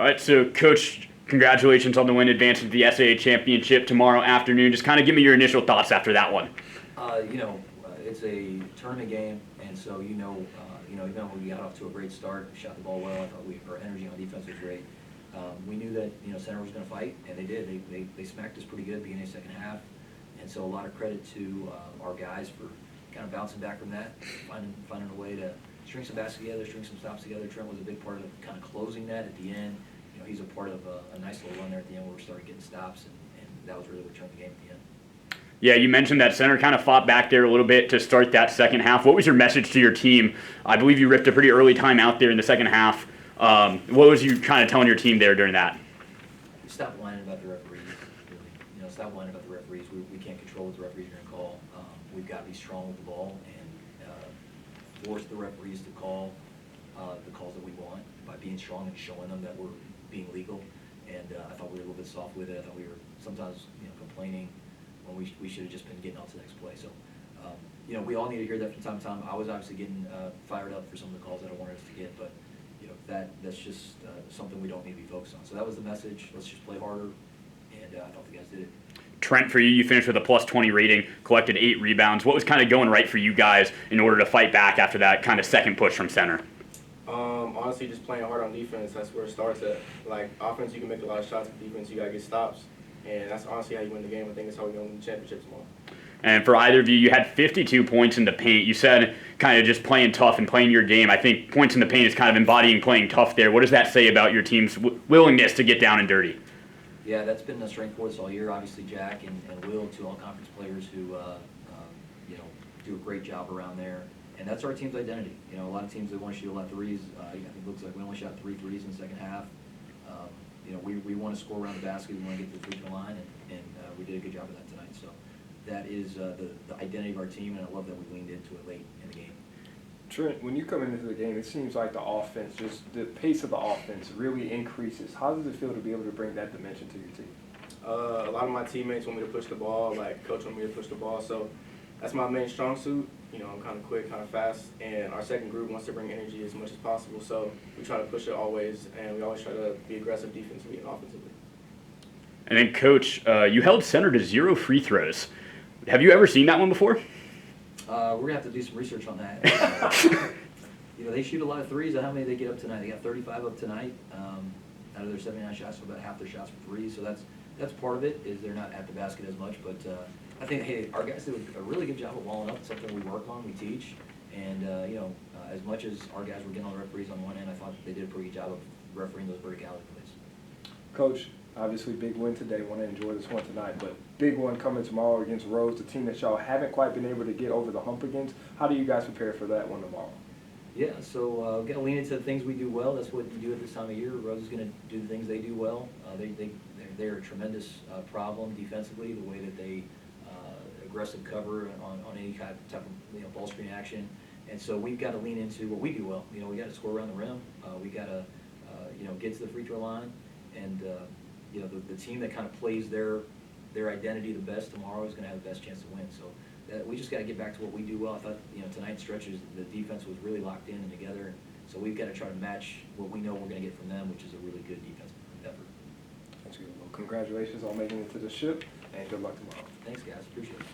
All right, so Coach, congratulations on the win, advancing to the SAA championship tomorrow afternoon. Just kind of give me your initial thoughts after that one. It's a tournament game, and so even though we got off to a great start, shot the ball well, I thought our energy on defense was great. We knew that center was going to fight, and they did. They smacked us pretty good beginning of the second half, and so a lot of credit to our guys for kind of bouncing back from that, finding a way to string some baskets together, string some stops together. Trent was a big part of kind of closing that at the end. He's a part of a nice little run there at the end where we started getting stops, and that was really what turned the game at the end. Yeah, you mentioned that center kind of fought back there a little bit to start that second half. What was your message to your team? I believe you ripped a pretty early time out there in the second half. What was you kind of telling your team there during that? Stop whining about the referees. Really. Stop whining about the referees. We can't control what the referees are going to call. We've got to be strong with the ball and force the referees to call the calls that we want by being strong and showing them that we're being legal. And I thought we were a little bit soft with it. I thought we were sometimes complaining when we should have just been getting on to the next play. So, we all need to hear that from time to time. I was obviously getting fired up for some of the calls that I wanted us to get, but that's just something we don't need to be focused on. So that was the message. Let's just play harder, and I thought the guys did it. Trent, for you finished with a plus 20 rating, collected 8 rebounds. What was kind of going right for you guys in order to fight back after that kind of second push from center? Honestly, just playing hard on defense. That's where it starts at. Like, offense, you can make a lot of shots. But defense, you got to get stops. And that's honestly how you win the game. I think that's how we win the championship tomorrow. And for either of you, you had 52 points in the paint. You said kind of just playing tough and playing your game. I think points in the paint is kind of embodying playing tough there. What does that say about your team's willingness to get down and dirty? Yeah, that's been a strength for us all year. Obviously, Jack and Will, two all-conference players who do a great job around there. And that's our team's identity. A lot of teams, they want to shoot a lot of threes. I think it looks like we only shot 3 threes in the second half. We want to score around the basket. We want to get to the free throw line, and we did a good job of that tonight. So that is the identity of our team, and I love that we leaned into it late in the game. Trent, when you come into the game, it seems like the offense, just the pace of the offense really increases. How does it feel to be able to bring that dimension to your team? A lot of my teammates want me to push the ball, like coach want me to push the ball, so that's my main strong suit. I'm kind of quick, kind of fast, and our second group wants to bring energy as much as possible, so we try to push it always, and we always try to be aggressive defensively and offensively. And then, Coach, you held center to 0 free throws. Have you ever seen that one before? We're going to have to do some research on that. They shoot a lot of threes. How many did they get up tonight? They got 35 up tonight out of their 79 shots, so about half their shots were threes. So that's part of it, is they're not at the basket as much. But I think, hey, our guys did a really good job of walling up. It's something we work on, we teach. And, as much as our guys were getting on the referees on one end, I thought they did a pretty good job of refereeing those verticality plays. Coach, obviously big win today. Want to enjoy this one tonight, but big one coming tomorrow against Rose, the team that y'all haven't quite been able to get over the hump against. How do you guys prepare for that one tomorrow? Yeah, so we've got to lean into the things we do well. That's what you do at this time of year. Rose is going to do the things they do well. They're a tremendous problem defensively, the way that they aggressive cover on any type of ball screen action. And so we've got to lean into what we do well. We got to score around the rim. We got to get to the free throw line. And the team that kind of plays their identity the best tomorrow is going to have the best chance to win. So we just got to get back to what we do well. I thought tonight's stretches, the defense was really locked in and together. So we've got to try to match what we know we're going to get from them, which is a really good defensive effort. That's good. Well, congratulations on making it to the ship, and good luck tomorrow. Thanks, guys. Appreciate it.